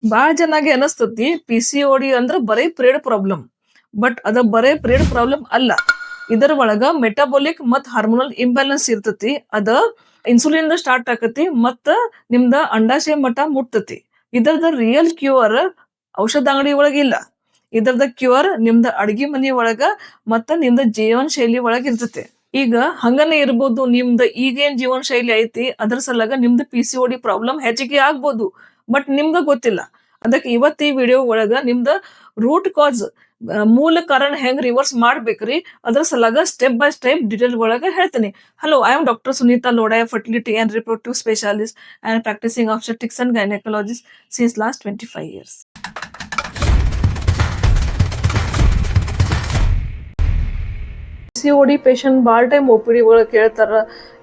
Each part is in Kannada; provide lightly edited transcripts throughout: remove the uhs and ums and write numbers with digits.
ಬಾಳ ಜನಾಗೆ ಅನಸ್ತತಿ PCOD ಅಂದ್ರ ಬರೀ ಪೀರಿಯಡ್ ಪ್ರಾಬ್ಲಮ್. ಬಟ್ ಅದ ಬರೇ ಪೀರಿಯಡ್ ಪ್ರಾಬ್ಲಮ್ ಅಲ್ಲ. ಇದರ ಒಳಗ ಮೆಟಾಬಾಲಿಕ್ ಮತ್ ಹಾರ್ಮೋನಲ್ ಇಂಬ್ಯಾಲೆನ್ಸ್ ಇರ್ತತಿ. ಅದ ಇನ್ಸುಲಿನ್ ಸ್ಟಾರ್ಟ್ ಆಕತಿ ಮತ್ತ ನಿಮ್ದ ಅಂಡಾಶಯ ಮಟ್ಟ ಮುಟ್ತತಿ. ಇದರದ ರಿಯಲ್ ಕ್ಯೂರ್ ಔಷಧ ಅಂಗಡಿ ಒಳಗ ಇಲ್ಲ. ಇದರದ ಕ್ಯೂರ್ ನಿಮ್ದ ಅಡ್ಗಿ ಮನಿ ಒಳಗ ಮತ್ತ ನಿಮ್ದ ಜೀವನ ಶೈಲಿ ಒಳಗ ಇರ್ತತಿ. ಈಗ ಹಂಗನೇ ಇರ್ಬೋದು, ನಿಮ್ದ ಈಗೇನ್ ಜೀವನ ಶೈಲಿ ಐತಿ ಅದ್ರ ಸಲಗ ನಿಮ್ದು PCOD ಪ್ರಾಬ್ಲಮ್ ಹೆಚ್ಚಿಗೆ ಆಗ್ಬೋದು. ಬಟ್ ನಿಮ್ಗ ಗೊತ್ತಿಲ್ಲ. ಅದಕ್ಕೆ ಇವತ್ತು ಈ ವಿಡಿಯೋ ಒಳಗ ನಿಮ್ದ ರೂಟ್ ಕಾಸ್ ಮೂಲ ಕಾರಣ ಹೆಂಗ್ ರಿವರ್ಸ್ ಮಾಡ್ಬೇಕ್ರಿ ಅದ್ರ ಸಲಾಗ ಸ್ಟೆಪ್ ಬೈ ಸ್ಟೆಪ್ ಡಿಟೇಲ್ ಒಳಗ ಹೇಳ್ತೀನಿ. Hello, I am doctor Sunita Lodaya, fertility and reproductive specialist and practising obstetrics and gynecology since last 25 years. PCOD patient ಭಾಳ ಟೈಮ್ OPD ಒಳಗೆ ಕೇಳ್ತಾರ,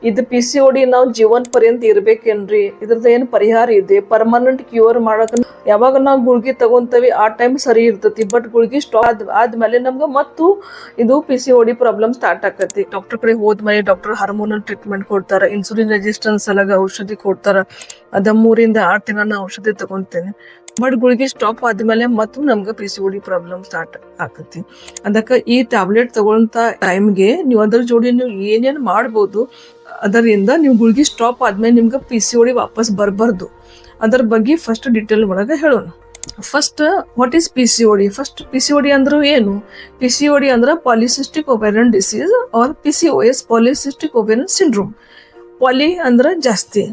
ಇದು PCOD ನಾವು ಜೀವನ ಪರ್ಯಂತ ಇರ್ಬೇಕೇನ್ರಿ, ಇದ್ರದ್ದು ಏನು ಪರಿಹಾರ ಇದೆ, ಪರ್ಮನೆಂಟ್ ಕ್ಯೂರ್ ಮಾಡಕ್ ಯಾವಾಗ ನಾವು ಗುಳ್ಗಿ ತಗೊಂತೇವಿ ಆ ಟೈಮ್ ಸರಿ ಇರ್ತತಿ. ಬಟ್ ಗುಳ್ಗಿ ಸ್ಟಾಪ್ ಆದ್ಮೇಲೆ ನಮ್ಗೆ ಮತ್ತು ಇದು PCOD ಪ್ರಾಬ್ಲಮ್ ಸ್ಟಾರ್ಟ್ ಆಕತಿ. ಡಾಕ್ಟರ್ ಕಡೆ ಹೋದ್ಮೇಲೆ ಡಾಕ್ಟರ್ ಹಾರ್ಮೋನಲ್ ಟ್ರೀಟ್ಮೆಂಟ್ ಕೊಡ್ತಾರ, ಇನ್ಸುಲಿನ್ ರೆಸಿಸ್ಟೆನ್ಸ್ ಸಲಗ ಔಷಧಿ ಕೊಡ್ತಾರ. ಅದ 3 ಇಂದ 6 ತಿಂಗಳ ನಾ ಔಷಧಿ ತಗೊಂತೇನೆ. ಬಟ್ ಗುಳಿಗೆ ಸ್ಟಾಪ್ ಆದ್ಮೇಲೆ ಮತ್ತು ನಮ್ಗೆ PCOD ಪ್ರಾಬ್ಲಮ್ ಸ್ಟಾರ್ಟ್ ಆಕತಿ. ಅದಕ್ಕೆ ಈ ಟ್ಯಾಬ್ಲೆಟ್ ತಗೊಳ್ಳಂತ ಟೈಮ್ಗೆ ನೀವು ಅದ್ರ ಜೋಡಿ ನೀವು ಏನೇನ್ ಮಾಡ್ಬೋದು, ಅದರಿಂದ ನೀವು ಗುಳಿಗೆ ಸ್ಟಾಪ್ ಆದ್ಮೇಲೆ ನಿಮ್ಗೆ PCOD ವಾಪಸ್ ಬರ್ಬಾರ್ದು. ಅದರ ಬಗ್ಗೆ ಫಸ್ಟ್ ಡಿಟೇಲ್ ಒಳಗೆ ಹೇಳೋಣ. First, what is PCOD? First PCOD ಅಂದ್ರೆ ಏನು? PCOD ಅಂದ್ರೆ polycystic ovarian disease or PCOS, polycystic ovarian syndrome. Poly ಅಂದ್ರೆ ಜಾಸ್ತಿ,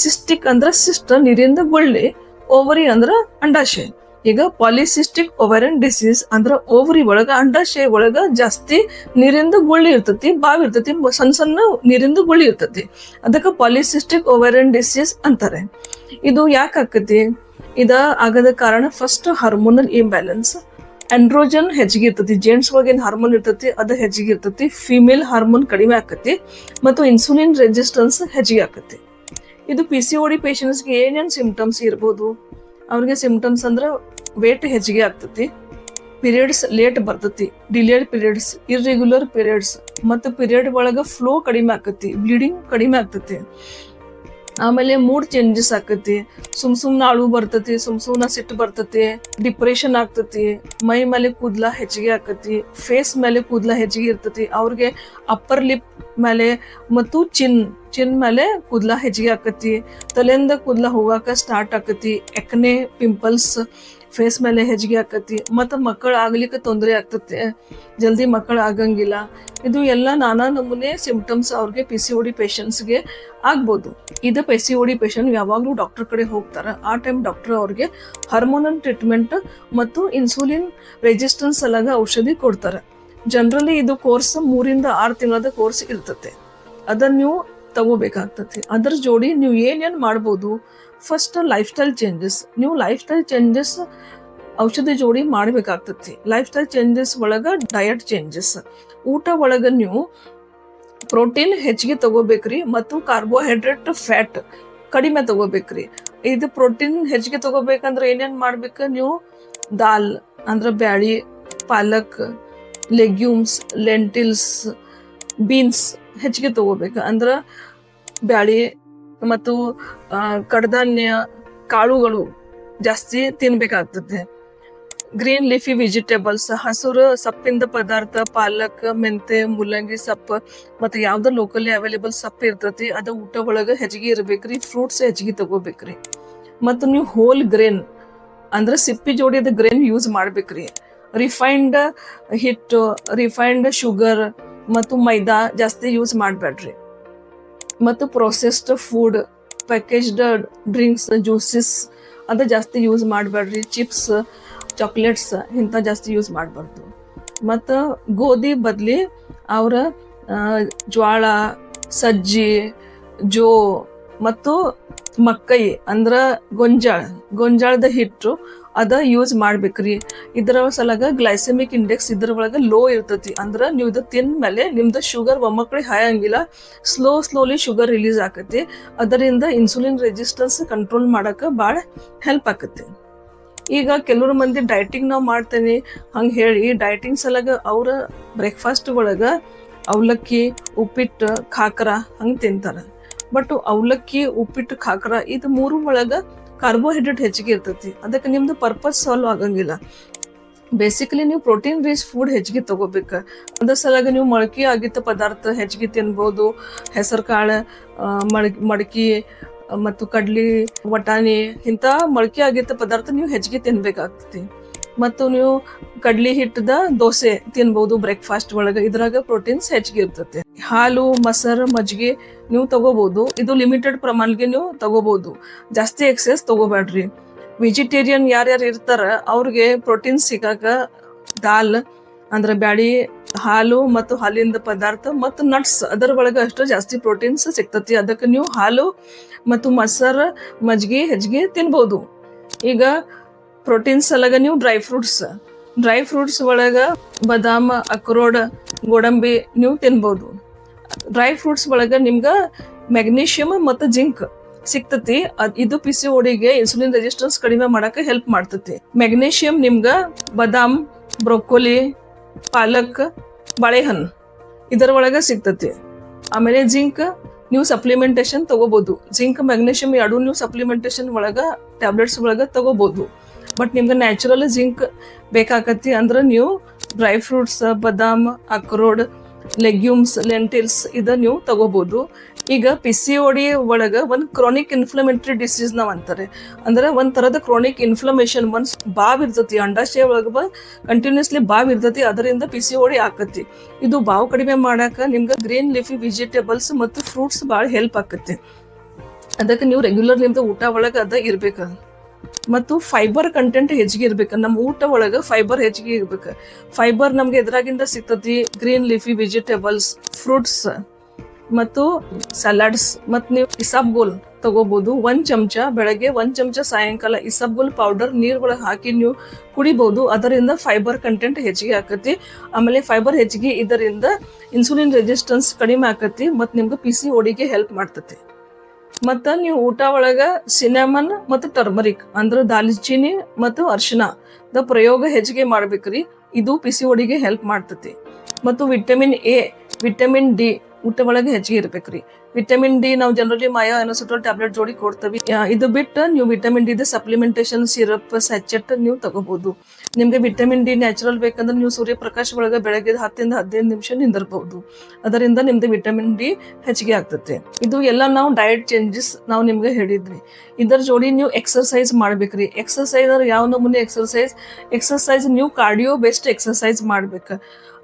ಸಿಸ್ಟಿಕ್ ಅಂದ್ರೆ ಸಿಸ್ಟ್ ನೀರಿಂದ ಗುಳ್ಳಿ, ಓವರಿ ಅಂದ್ರ ಅಂಡಾಶಯ. ಈಗ ಪಾಲಿಸಿಸ್ಟಿಕ್ ಓವೇರಿಯನ್ ಡಿಸೀಸ್ ಅಂದ್ರ ಓವರಿ ಒಳಗ ಅಂಡಾಶಯ ಒಳಗ ಜಾಸ್ತಿ ನೀರಿಂದ ಗುಳ್ಳಿ ಇರ್ತತಿ, ಬಾವಿ ಇರ್ತತಿ, ಸಣ್ಣ ಸಣ್ಣ ನೀರಿಂದ ಗುಳ್ಳಿ ಇರ್ತತಿ. ಅದಕ್ಕೆ ಪಾಲಿಸಿಸ್ಟಿಕ್ ಓವೇರಿಯನ್ ಡಿಸೀಸ್ ಅಂತಾರೆ. ಇದು ಯಾಕೆ ಆಕತಿ? ಇದ ಆಗದ ಕಾರಣ ಫಸ್ಟ್ ಹಾರ್ಮೋನಲ್ ಇಂಬ್ಯಾಲೆನ್ಸ್. ಆಂಡ್ರೋಜನ್ ಹೆಚ್ಚಿಗೆ ಇರ್ತತಿ, ಜೆಂಟ್ಸ್ ಒಳಗೆ ಏನ್ ಹಾರ್ಮೋನ್ ಇರ್ತತಿ ಅದು ಹೆಚ್ಚಿಗೆ ಇರ್ತತಿ, ಫಿಮೇಲ್ ಹಾರ್ಮೋನ್ ಕಡಿಮೆ ಆಕತಿ ಮತ್ತು ಇನ್ಸುಲಿನ್ ರೆಸಿಸ್ಟೆನ್ಸ್ ಹೆಚ್ಚಿಗೆ ಆಕತಿ. ಇದು PCOD ಪೇಷಂಟ್ಸ್ಗೆ ಏನೇನು ಸಿಂಪ್ಟಮ್ಸ್ ಇರ್ಬೋದು? ಅವ್ರಿಗೆ ಸಿಂಪ್ಟಮ್ಸ್ ಅಂದ್ರೆ ವೇಟ್ ಹೆಚ್ಚಿಗೆ ಆಗ್ತತಿ, ಪೀರಿಯಡ್ಸ್ ಲೇಟ್ ಬರ್ತತಿ, ಡಿಲೇಡ್ ಪೀರಿಯಡ್ಸ್, ಇರ್ರೆಗ್ಯುಲರ್ ಪೀರಿಯಡ್ಸ್, ಮತ್ತು ಪೀರಿಯಡ್ ಒಳಗ ಫ್ಲೋ ಕಡಿಮೆ ಆಕತಿ, ಬ್ಲೀಡಿಂಗ್ ಕಡಿಮೆ ಆಗ್ತತಿ. ಆಮೇಲೆ ಮೂಡ್ ಚೇಂಜಸ್ ಆಕತಿ, ಸುಮ್ನ ಅಳು ಬರ್ತತಿ, ಸುಮ್ನ ಸಿಟ್ಟು ಬರ್ತತಿ, ಡಿಪ್ರೆಷನ್ ಆಗ್ತತಿ, ಮೈ ಮೇಲೆ ಕೂದ್ಲ ಹೆಚ್ಚಿಗೆ ಆಕತಿ, ಫೇಸ್ ಮೇಲೆ ಕೂದ್ಲ ಹೆಚ್ಚಿಗೆ ಇರ್ತತಿ. ಅವ್ರಿಗೆ ಅಪ್ಪರ್ ಲಿಪ್ ಮೇಲೆ ಮತ್ತು ಚಿನ್ ಮೇಲೆ ಕೂದ್ಲ ಹೆಚ್ಚಿಗೆ ಆಕತಿ, ತಲೆಯಿಂದ ಕೂದ್ಲ ಹೋಗಾಕ ಸ್ಟಾರ್ಟ್ ಆಕತಿ, ಎಕ್ನೆ, ಪಿಂಪಲ್ಸ್ ಫೇಸ್ ಮೇಲೆ ಹೆಚ್ಚಿಗೆ ಆಕತಿ, ಮತ್ತು ಮಕ್ಕಳು ಆಗ್ಲಿಕ್ಕೆ ತೊಂದರೆ ಆಗ್ತತಿ, ಜಲ್ದಿ ಮಕ್ಕಳು ಆಗಂಗಿಲ್ಲ. ಇದು ಎಲ್ಲ ನಾನಾ ನಮೂನೆ ಸಿಂಪ್ಟಮ್ಸ್ ಅವ್ರಿಗೆ PCOD ಪೇಷಂಟ್ಸ್ಗೆ ಆಗ್ಬೋದು. ಇದು PCOD ಪೇಷಂಟ್ ಯಾವಾಗಲೂ ಡಾಕ್ಟರ್ ಕಡೆ ಹೋಗ್ತಾರ. ಆ ಟೈಮ್ ಡಾಕ್ಟರ್ ಅವ್ರಿಗೆ ಹಾರ್ಮೋನಲ್ ಟ್ರೀಟ್ಮೆಂಟ್ ಮತ್ತು ಇನ್ಸುಲಿನ್ ರೆಸಿಸ್ಟೆನ್ಸ್ ಸಲಗ ಔಷಧಿ ಕೊಡ್ತಾರೆ. ಜನರಲಿ ಇದು ಕೋರ್ಸ್ 3 ಇಂದ 6 ತಿಂಗಳದ ಕೋರ್ಸ್ ಇರ್ತತೆ. ಅದನ್ನ ನೀವು ತಗೋಬೇಕಾಗ್ತತಿ. ಅದ್ರ ಜೋಡಿ ನೀವು ಏನೇನು ಮಾಡ್ಬೋದು? First, life style changes. ನೀವು ಲೈಫ್ ಸ್ಟೈಲ್ ಚೇಂಜಸ್ ಔಷಧಿ ಜೋಡಿ ಮಾಡಬೇಕಾಗ್ತತಿ. ಲೈಫ್ ಸ್ಟೈಲ್ ಚೇಂಜಸ್ ಒಳಗ ಡಯಟ್ ಚೇಂಜಸ್, ಊಟ ಒಳಗ ನೀವು ಪ್ರೋಟೀನ್ ಹೆಚ್ಚಿಗೆ ತಗೋಬೇಕ್ರಿ ಮತ್ತು ಕಾರ್ಬೋಹೈಡ್ರೇಟ್ ಫ್ಯಾಟ್ ಕಡಿಮೆ ತಗೋಬೇಕ್ರಿ. ಇದು ಪ್ರೋಟೀನ್ ಹೆಚ್ಚಿಗೆ ತಗೋಬೇಕಂದ್ರೆ ಏನೇನ್ ಮಾಡ್ಬೇಕು? ನೀವು ದಾಲ್ ಅಂದ್ರೆ ಬ್ಯಾಳಿ, ಪಾಲಕ್, ಲೆಗ್ಯೂಮ್ಸ್, ಲೆಂಟಿಲ್ಸ್, ಬೀನ್ಸ್ ಹೆಚ್ಚಿಗೆ ತಗೋಬೇಕು. ಅಂದ್ರೆ ಬ್ಯಾಳಿ ಮತ್ತು ಕಡಧಾನ್ಯ ಕಾಳುಗಳು ಜಾಸ್ತಿ ತಿನ್ಬೇಕಾಗ್ತದೆ. ಗ್ರೀನ್ ಲೀಫಿ ವೆಜಿಟೇಬಲ್ಸ್, ಹಸಿರು ಸಪ್ಪಿಂದ ಪದಾರ್ಥ, ಪಾಲಕ್, ಮೆಂತೆ, ಮುಲ್ಲಂಗಿ ಸೊಪ್ಪು ಮತ್ತು ಯಾವ್ದು ಲೋಕಲಿ ಅವೈಲೇಬಲ್ ಸೊಪ್ಪು ಇರ್ತೈತಿ ಅದು ಊಟ ಒಳಗೆ ಹೆಚ್ಚಿಗೆ ಇರ್ಬೇಕ್ರಿ. ಫ್ರೂಟ್ಸ್ ಹೆಚ್ಚಿಗೆ ತಗೋಬೇಕ್ರಿ. ಮತ್ತು ನೀವು ಹೋಲ್ ಗ್ರೇನ್ ಅಂದ್ರೆ ಸಿಪ್ಪಿ ಜೋಡಿದ ಗ್ರೇನ್ ಯೂಸ್ ಮಾಡ್ಬೇಕ್ರಿ. ರಿಫೈನ್ಡ್ ಹಿಟ್ಟು, ರಿಫೈನ್ಡ್ ಶುಗರ್ ಮತ್ತು ಮೈದಾ ಜಾಸ್ತಿ ಯೂಸ್ ಮಾಡಬೇಡ್ರಿ. ಮತ್ತು processed food, packaged drinks, juices ಅದು ಜಾಸ್ತಿ ಯೂಸ್ ಮಾಡಬೇಡ್ರಿ. ಚಿಪ್ಸ್, ಚಾಕ್ಲೇಟ್ಸ್ ಇಂಥ ಜಾಸ್ತಿ ಯೂಸ್ ಮಾಡಬಾರ್ದು. ಮತ್ತು ಗೋಧಿ ಬದಲಿ ಅವರ ಜ್ವಾಳ, ಸಜ್ಜಿ, ಜೋ ಮತ್ತು ಮಕ್ಕೈ ಅಂದ್ರೆ ಗೊಂಜಾಳದ ಹಿಟ್ಟು ಅದ ಯೂಸ್ ಮಾಡ್ಬೇಕ್ರಿ. ಇದರ ಸಲಗ ಗ್ಲೈಸೆಮಿಕ್ ಇಂಡೆಕ್ಸ್ ಇದ್ರ ಒಳಗೆ ಲೋ ಇರ್ತತಿ. ಅಂದ್ರೆ ನೀವು ಇದು ತಿಂದ್ಮೇಲೆ ನಿಮ್ದು ಶುಗರ್ ಒಮ್ಮಕ್ಕಳಿಗೆ ಹಾಯಂಗಿಲ್ಲ, ಸ್ಲೋಲಿ ಶುಗರ್ ರಿಲೀಸ್ ಆಕತಿ. ಅದರಿಂದ ಇನ್ಸುಲಿನ್ ರೆಸಿಸ್ಟೆನ್ಸ್ ಕಂಟ್ರೋಲ್ ಮಾಡಕ್ಕೆ ಭಾಳ ಹೆಲ್ಪ್ ಆಕತಿ. ಈಗ ಕೆಲವ್ರು ಮಂದಿ ಡೈಟಿಂಗ್ ನಾವು ಮಾಡ್ತೇನೆ ಹಂಗೆ ಹೇಳಿ ಡೈಟಿಂಗ್ ಸಲಗ ಅವ್ರ ಬ್ರೇಕ್ಫಾಸ್ಟ್ ಒಳಗೆ ಅವಲಕ್ಕಿ, ಉಪ್ಪಿಟ್ಟು, ಖಾಕ್ರ ಹಂಗೆ ತಿಂತಾರೆ. ಬಟ್ ಅವಲಕ್ಕಿ, ಉಪ್ಪಿಟ್ಟು, ಖಾಕ್ರ ಇದು 3 ಒಳಗೆ ಕಾರ್ಬೋಹೈಡ್ರೇಟ್ ಹೆಚ್ಚಿಗೆ ಇರ್ತೈತಿ, ಅದಕ್ಕೆ ನಿಮ್ದು ಪರ್ಪಸ್ ಸಾಲ್ವ್ ಆಗಂಗಿಲ್ಲ. ಬೇಸಿಕಲಿ ನೀವು ಪ್ರೋಟೀನ್ ರಿಚ್ ಫುಡ್ ಹೆಚ್ಚಿಗೆ ತಗೋಬೇಕು. ಅದ್ರ ಸಲಾಗಿ ನೀವು ಮೊಳಕೆ ಆಗಿದ್ದ ಪದಾರ್ಥ ಹೆಚ್ಚಿಗೆ ತಿನ್ಬೋದು. ಹೆಸರು ಕಾಳು, ಮಡಕಿ ಮತ್ತು ಕಡ್ಲಿ, ವಟಾಣಿ ಇಂಥ ಮೊಳಕೆ ಆಗಿದ್ದ ಪದಾರ್ಥ ನೀವು ಹೆಚ್ಚಿಗೆ ತಿನ್ಬೇಕಾಗ್ತೈತಿ. ಮತ್ತು ನೀವು ಕಡ್ಲಿ ಹಿಟ್ಟದ ದೋಸೆ ತಿನ್ಬೋದು ಬ್ರೇಕ್ಫಾಸ್ಟ್ ಒಳಗೆ, ಇದ್ರಾಗ ಪ್ರೋಟೀನ್ಸ್ ಹೆಚ್ಚಿಗೆ ಇರ್ತೈತಿ. ಹಾಲು, ಮೊಸರು, ಮಜ್ಜಿಗೆ ನೀವು ತಗೋಬಹುದು. ಇದು ಲಿಮಿಟೆಡ್ ಪ್ರಮಾಣಕ್ಕೆ ನೀವು ತಗೋಬಹುದು, ಜಾಸ್ತಿ ಎಕ್ಸೆಸ್ ತಗೋಬೇಡ್ರಿ. ವೆಜಿಟೇರಿಯನ್ ಯಾರ್ಯಾರು ಇರ್ತಾರ ಅವ್ರಿಗೆ ಪ್ರೋಟೀನ್ ಸಿಗಾಕ ದಾಲ್ ಅಂದ್ರೆ ಬ್ಯಾಳಿ, ಹಾಲು ಮತ್ತು ಹಾಲಿಂದ ಪದಾರ್ಥ ಮತ್ತು ನಟ್ಸ್ ಅದರ ಒಳಗೆ ಅಷ್ಟು ಜಾಸ್ತಿ ಪ್ರೋಟೀನ್ಸ್ ಸಿಗ್ತತಿ. ಅದಕ್ಕೆ ನೀವು ಹಾಲು ಮತ್ತು ಮೊಸರು, ಮಜ್ಜಿಗೆ ಹೆಚ್ಚಿಗೆ ತಿನ್ಬೋದು. ಈಗ ಪ್ರೋಟೀನ್ಸ್ ಸಲಗ ನೀವು ಡ್ರೈ ಫ್ರೂಟ್ಸ್ ಒಳಗೆ ಬಾದಾಮ್, ಅಕ್ರೋಡ್, ಗೋಡಂಬಿ ನೀವು ತಿನ್ಬೋದು. ಡ್ರೈ ಫ್ರೂಟ್ಸ್ ಒಳಗೆ ನಿಮ್ಗೆ ಮೆಗ್ನೀಷಿಯಮ್ ಮತ್ತು ಜಿಂಕ್ ಸಿಗ್ತತಿ. ಇದು PCODಗೆ ಇನ್ಸುಲಿನ್ ರೆಸಿಸ್ಟೆನ್ಸ್ ಕಡಿಮೆ ಮಾಡಕ್ಕೆ ಹೆಲ್ಪ್ ಮಾಡ್ತತಿ. ಮೆಗ್ನೀಷಿಯಮ್ ನಿಮ್ಗೆ ಬಾದಾಮ್, ಬ್ರೊಕೊಲಿ, ಪಾಲಕ್, ಬಾಳೆಹಣ್ಣು ಇದರ ಒಳಗೆ ಸಿಗ್ತತಿ. ಆಮೇಲೆ ಜಿಂಕ್ ನೀವು ಸಪ್ಲಿಮೆಂಟೇಶನ್ ತಗೋಬಹುದು. ಜಿಂಕ್, ಮೆಗ್ನೀಷಿಯಮ್ ಎರಡು ನೀವು ಸಪ್ಲಿಮೆಂಟೇಶನ್ ಒಳಗೆ ಟ್ಯಾಬ್ಲೆಟ್ಸ್ ಒಳಗೆ ತಗೋಬಹುದು. ಬಟ್ ನಿಮ್ಗೆ ನ್ಯಾಚುರಲ್ ಜಿಂಕ್ ಬೇಕಾಕತಿ ಅಂದ್ರೆ ನೀವು ಡ್ರೈ ಫ್ರೂಟ್ಸ್, ಬಾದಾಮ್, ಅಕ್ರೋಡ್, ಲೆಗ್ಯೂಮ್ಸ್, ಲೆಂಟಿಲ್ಸ್ ಇದ ನೀವು ತಗೋಬಹುದು. ಈಗ PCOD ಒಳಗೆ ಒಂದು ಕ್ರಾನಿಕ್ ಇನ್ಫ್ಲಮೇಟರಿ ಡಿಸೀಸ್ ನಾವು ಅಂತಾರೆ. ಅಂದ್ರೆ ಒಂದ್ ತರದ ಕ್ರಾನಿಕ್ ಇನ್ಫ್ಲಮೇಷನ್, ಒಂದ್ ಬಾವ್ ಇರ್ತತಿ ಅಂಡಾಶಯ ಒಳಗೆ ಕಂಟಿನ್ಯೂಸ್ಲಿ ಬಾವ್ ಇರ್ತತಿ, ಅದರಿಂದ PCOD ಆಕತಿ. ಇದು ಬಾವು ಕಡಿಮೆ ಮಾಡಾಕ ನಿಮ್ಗೆ ಗ್ರೀನ್ ಲೀಫಿ ವೆಜಿಟೇಬಲ್ಸ್ ಮತ್ತು ಫ್ರೂಟ್ಸ್ ಭಾಳ ಹೆಲ್ಪ್ ಆಕತಿ. ಅದಕ್ಕೆ ನೀವು ರೆಗ್ಯುಲರ್ ನಿಮ್ದು ಊಟ ಒಳಗೆ ಅದ ಇರ್ಬೇಕು. ಮತ್ತು ಫೈಬರ್ ಕಂಟೆಂಟ್ ಹೆಚ್ಚಿಗೆ ಇರ್ಬೇಕು. ನಮ್ಮ ಊಟ ಒಳಗೆ ಫೈಬರ್ ಹೆಚ್ಚಿಗೆ ಇರ್ಬೇಕು. ಫೈಬರ್ ನಮ್ಗೆ ಎದ್ರಾಗಿಂದ ಸಿಗ್ತತಿ, ಗ್ರೀನ್ ಲೀಫಿ ವೆಜಿಟೇಬಲ್ಸ್, ಫ್ರೂಟ್ಸ್ ಮತ್ತು ಸಲಾಡ್ಸ್. ಮತ್ತು ನೀವು ಇಸಾಬ್ಗೋಲ್ ತಗೋಬಹುದು. 1 ಚಮಚ ಬೆಳಗ್ಗೆ, 1 ಚಮಚ ಸಾಯಂಕಾಲ ಇಸಾಬ್ಗೋಲ್ ಪೌಡರ್ ನೀರ್ ಒಳಗೆ ಹಾಕಿ ನೀವು ಕುಡಿಬಹುದು. ಅದರಿಂದ ಫೈಬರ್ ಕಂಟೆಂಟ್ ಹೆಚ್ಚಿಗೆ ಆಕತಿ. ಆಮೇಲೆ ಫೈಬರ್ ಹೆಚ್ಚಿಗೆ ಇದರಿಂದ ಇನ್ಸುಲಿನ್ ರೆಸಿಸ್ಟೆನ್ಸ್ ಕಡಿಮೆ ಆಕತಿ ಮತ್ತು ನಿಮ್ಗೆ PCODಗೆ ಹೆಲ್ಪ್ ಮಾಡ್ತತಿ. ಮತ್ತು ನೀವು ಊಟ ಒಳಗೆ ಸಿನಮನ್ ಮತ್ತು ಟರ್ಮರಿಕ್ ಅಂದ್ರೆ ದಾಲ್ಚಿನ್ನಿ ಮತ್ತು ಅರಿಶಿನ ದ ಪ್ರಯೋಗ ಹೆಚ್ಚಿಗೆ ಮಾಡ್ಬೇಕ್ರಿ. ಇದು PCODಗೆ ಹೆಲ್ಪ್ ಮಾಡ್ತತಿ. ಮತ್ತು ವಿಟಮಿನ್ A, ವಿಟಮಿನ್ D ಊಟ ಒಳಗೆ ಹೆಚ್ಚಿಗೆ ಇರ್ಬೇಕ್ರಿ. ವಿಟಮಿನ್ D ನಾವು ಜನರಲಿ ಮಾಯಾ ಅನೋಸಿಟೋಲ್ ಟ್ಯಾಬ್ಲೆಟ್ ಜೋಡಿ ಕೊಡ್ತೀವಿ. ಇದು ಬಿಟ್ಟು ನೀವು vitamin D supplementation syrup sachet ನೀವು ತಗೋಬಹುದು. ನಿಮ್ಗೆ ವಿಟಮಿನ್ D ನ್ಯಾಚುರಲ್ ಬೇಕಂದ್ರೆ ನೀವು ಸೂರ್ಯಪ್ರಕಾಶ ಒಳಗೆ ಬೆಳಗ್ಗೆ 10 ಇಂದ 15 ನಿಮಿಷ ನಿಂದಿರ್ಬಹುದು. ಅದರಿಂದ ನಿಮ್ದು ವಿಟಮಿನ್ D ಹೆಚ್ಚಿಗೆ ಆಗ್ತದೆ. ಇದು ಎಲ್ಲ ನಾವು ಡಯಟ್ ಚೇಂಜಸ್ ನಾವು ನಿಮ್ಗೆ ಹೇಳಿದ್ವಿ. ಇದರ ಜೋಡಿ ನೀವು ಎಕ್ಸರ್ಸೈಸ್ ಮಾಡ್ಬೇಕ್ರಿ. ಎಕ್ಸರ್ಸೈಸ್ ಅಂದ್ರೆ ಯಾವ ನಮೂನೆ ಎಕ್ಸರ್ಸೈಸ್ ನೀವು ಕಾರ್ಡಿಯೋ ಬೇಸ್ಡ್ ಎಕ್ಸರ್ಸೈಸ್ ಮಾಡ್ಬೇಕು.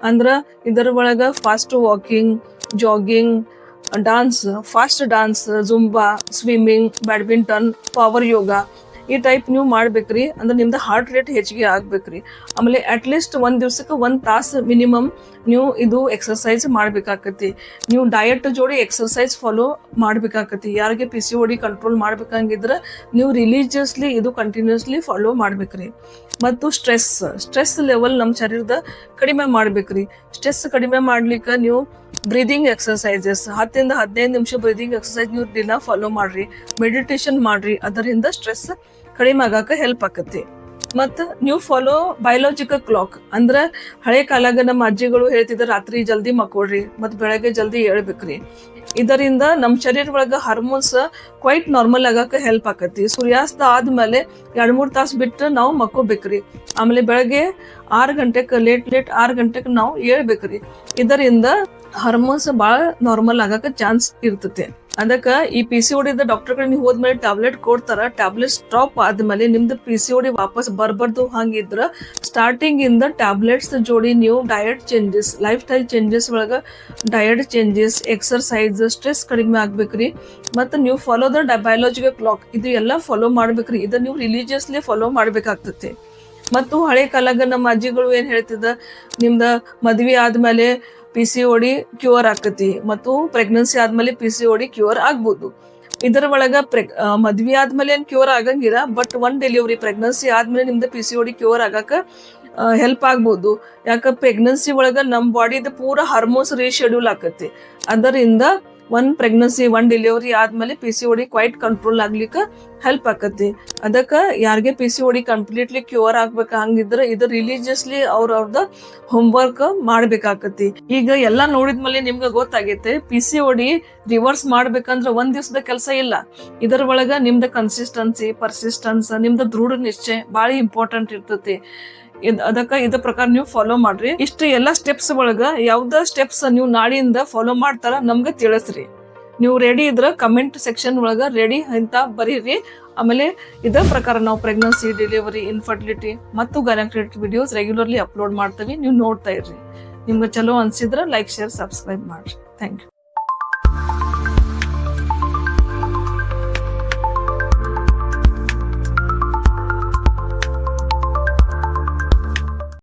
ಅಂದ್ರೆ ಇದರ ಒಳಗೆ fast walking, jogging, dance, fast dance, Zumba, swimming, badminton, power yoga ಈ ಟೈಪ್ ನೀವು ಮಾಡ್ಬೇಕ್ರಿ. ಅಂದ್ರೆ ನಿಮ್ದು ಹಾರ್ಟ್ ರೇಟ್ ಹೆಚ್ಚಿಗೆ ಆಗ್ಬೇಕ್ರಿ. ಆಮೇಲೆ ಅಟ್ಲೀಸ್ಟ್ 1 ದಿವಸಕ್ಕೆ 1 ತಾಸು ಮಿನಿಮಮ್ ನೀವು ಇದು ಎಕ್ಸರ್ಸೈಸ್ ಮಾಡ್ಬೇಕಾಕತಿ. ನೀವು ಡಯಟ್ ಜೋಡಿ ಎಕ್ಸರ್ಸೈಸ್ ಫಾಲೋ ಮಾಡ್ಬೇಕಾಕತಿ. ಯಾರಿಗೆ PCOD ಕಂಟ್ರೋಲ್ ಮಾಡ್ಬೇಕಂಗಿದ್ರೆ ನೀವು ರಿಲೀಜಿಯಸ್ಲಿ ಇದು ಕಂಟಿನ್ಯೂಸ್ಲಿ ಫಾಲೋ ಮಾಡ್ಬೇಕ್ರಿ. ಮತ್ತು ಸ್ಟ್ರೆಸ್ ಲೆವೆಲ್ ನಮ್ಮ ಶರೀರದ ಕಡಿಮೆ ಮಾಡ್ಬೇಕ್ರಿ. ಸ್ಟ್ರೆಸ್ ಕಡಿಮೆ ಮಾಡ್ಲಿಕ್ಕೆ ನೀವು ಬ್ರೀದಿಂಗ್ ಎಕ್ಸರ್ಸೈಸಸ್ 10 ಇಂದ 15 ನಿಮಿಷ ಬ್ರೀದಿಂಗ್ ಎಕ್ಸರ್ಸೈಸ್ ನೀವು ದಿನ ಫಾಲೋ ಮಾಡ್ರಿ. ಮೆಡಿಟೇಷನ್ ಮಾಡ್ರಿ. ಅದರಿಂದ ಸ್ಟ್ರೆಸ್ ಕಡಿಮೆ ಆಗಾಕ ಹೆಲ್ಪ್ ಆಕತಿ. ಮತ್ತು ನೀವು ಫಾಲೋ ಬಯೋಲಾಜಿಕಲ್ ಕ್ಲಾಕ್ ಅಂದ್ರೆ ಹಳೆ ಕಾಲಾಗ ನಮ್ಮ ಅಜ್ಜಿಗಳು ಹೇಳ್ತಿದ್ರು ರಾತ್ರಿ ಜಲ್ದಿ ಮಕ್ಕೊಳ್ರಿ ಮತ್ತು ಬೆಳಗ್ಗೆ ಜಲ್ದಿ ಏಳ್ಬೇಕ್ರಿ. ಇದರಿಂದ ನಮ್ಮ ಶರೀರ ಒಳಗೆ ಹಾರ್ಮೋನ್ಸ್ ಕ್ವೈಟ್ ನಾರ್ಮಲ್ ಆಗಾಕ ಹೆಲ್ಪ್ ಆಕತಿ. ಸೂರ್ಯಾಸ್ತ ಆದ್ಮೇಲೆ 2-3 ತಾಸು ಬಿಟ್ಟು ನಾವು ಮಕ್ಕೋಬೇಕ್ರಿ. ಆಮೇಲೆ ಬೆಳಗ್ಗೆ 6 ಗಂಟೆಗೆ ಲೇಟ್ 6 ಗಂಟೆಗೆ ನಾವು ಏಳ್ಬೇಕ್ರಿ. ಇದರಿಂದ ಹಾರ್ಮೋನ್ಸ್ ಭಾಳ ನಾರ್ಮಲ್ ಆಗಾಕ ಚಾನ್ಸ್ ಇರ್ತತೆ. ಅದಕ್ಕೆ ಈ PCOD ಡಾಕ್ಟರ್ ಕಡೆ ನೀವು ಹೋದ್ಮೇಲೆ ಟ್ಯಾಬ್ಲೆಟ್ ಕೊಡ್ತಾರ. ಟ್ಯಾಬ್ಲೆಟ್ ಸ್ಟಾಪ್ ಆದ್ಮೇಲೆ ನಿಮ್ದು PCOD ವಾಪಸ್ ಬರ್ಬಾರ್ದು. ಹಂಗಿದ್ರ ಸ್ಟಾರ್ಟಿಂಗ್ ಇಂದ ಟ್ಯಾಬ್ಲೆಟ್ಸ್ ಜೋಡಿ ನೀವು diet changes, life style changes ಒಳಗೆ ಡಯಟ್ ಚೇಂಜಸ್, ಎಕ್ಸರ್ಸೈಸ್, ಸ್ಟ್ರೆಸ್ ಕಡಿಮೆ ಆಗ್ಬೇಕ್ರಿ. ಮತ್ತು ನೀವು ಫಾಲೋ ದ ಬಯೋಲಾಜಿಕಲ್ ಕ್ಲಾಕ್ ಇದು ಎಲ್ಲ ಫಾಲೋ ಮಾಡ್ಬೇಕ್ರಿ. ಇದನ್ನ ನೀವು ರಿಲಿಜಿಯಸ್ಲಿ ಫಾಲೋ ಮಾಡ್ಬೇಕಾಗ್ತತಿ. ಮತ್ತು ಹಳೆ ಕಾಲಾಗ ನಮ್ಮ ಅಜ್ಜಿಗಳು ಏನ್ ಹೇಳ್ತಿದ್ದ, ನಿಮ್ದ ಮದ್ವೆ ಆದ್ಮೇಲೆ PCOD ಕ್ಯೂರ್ ಆಕತಿ ಮತ್ತು ಪ್ರೆಗ್ನೆನ್ಸಿ ಆದ್ಮೇಲೆ PCOD ಕ್ಯೂರ್ ಆಗ್ಬೋದು. ಇದರ ಒಳಗ ಮದ್ವೆ ಆದ್ಮೇಲೆ ಏನ್ ಕ್ಯೂರ್ ಆಗಂಗಿಲ್ಲ. ಬಟ್ 1 ಡೆಲಿವರಿ ಪ್ರೆಗ್ನೆನ್ಸಿ ಆದ್ಮೇಲೆ ನಿಮ್ದು PCOD ಕ್ಯೂರ್ ಆಗಾಕ ಹೆಲ್ಪ್ ಆಗ್ಬೋದು. ಯಾಕೆ ಪ್ರೆಗ್ನೆನ್ಸಿ ಒಳಗ ನಮ್ಮ ಬಾಡಿದ ಪೂರ ಹಾರ್ಮೋನ್ಸ್ ರೀಶೆಡ್ಯೂಲ್ ಆಕತಿ. ಅದರಿಂದ 1 ಪ್ರೆಗ್ನೆನ್ಸಿ 1 ಡೆಲಿವರಿ ಆದ್ಮೇಲೆ PCOD ಕ್ವೈಟ್ ಕಂಟ್ರೋಲ್ ಆಗ್ಲಿಕ್ಕೆ ಹೆಲ್ಪ್ ಆಕತಿ. ಅದಕ್ಕ ಯಾರಿಗೆ PCOD ಕಂಪ್ಲೀಟ್ಲಿ ಕ್ಯೂರ್ ಆಗ್ಬೇಕ ಹಂಗಿದ್ರೆ ಇದು ರಿಲಿಜಿಯಸ್ಲಿ ಅವ್ರವ್ರದ ಹೋಮ್ವರ್ಕ್ ಮಾಡ್ಬೇಕಾಕತಿ. ಈಗ ಎಲ್ಲಾ ನೋಡಿದ್ಮೇಲೆ ನಿಮ್ಗೆ ಗೊತ್ತಾಗೈತೆ PCOD ರಿವರ್ಸ್ ಮಾಡ್ಬೇಕಂದ್ರ ಒಂದ್ ದಿವಸದ ಕೆಲಸ ಇಲ್ಲ. ಇದರ ಒಳಗ ನಿಮ್ದ ಕನ್ಸಿಸ್ಟೆನ್ಸಿ, ಪರ್ಸಿಸ್ಟೆನ್ಸ್, ನಿಮ್ದ ದೃಢ ನಿಶ್ಚಯ ಬಹಳ ಇಂಪಾರ್ಟೆಂಟ್ ಇರ್ತೈತಿ. ಅದಕ್ಕ ಇದ ಪ್ರಕಾರ ನೀವು ಫಾಲೋ ಮಾಡ್ರಿ. ಇಷ್ಟ ಎಲ್ಲಾ ಸ್ಟೆಪ್ಸ್ ಒಳಗ ಯಾವ್ದ ಸ್ಟೆಪ್ಸ್ ನೀವು ನಾಳೆಯಿಂದ ಫಾಲೋ ಮಾಡ್ತಾರ ನಮ್ಗೆ ತಿಳಿಸ್ರಿ. ನೀವು ರೆಡಿ ಇದ್ರ ಕಮೆಂಟ್ ಸೆಕ್ಷನ್ ಒಳಗ ರೆಡಿ ಅಂತ ಬರೀರಿ. ಆಮೇಲೆ ಇದ ಪ್ರಕಾರ ನಾವು ಪ್ರೆಗ್ನೆನ್ಸಿ, ಡೆಲಿವರಿ, ಇನ್ಫರ್ಟಿಲಿಟಿ ಮತ್ತು ಗೈನಕಾಲಜಿ ವಿಡಿಯೋಸ್ ರೆಗ್ಯುಲರ್ಲಿ ಅಪ್ಲೋಡ್ ಮಾಡ್ತೀವಿ. ನೀವು ನೋಡ್ತಾ ಇರ್ರಿ. ನಿಮ್ಗೆ ಚಲೋ ಅನ್ಸಿದ್ರ ಲೈಕ್, ಶೇರ್, ಸಬ್ಸ್ಕ್ರೈಬ್ ಮಾಡ್ರಿ. Thank you.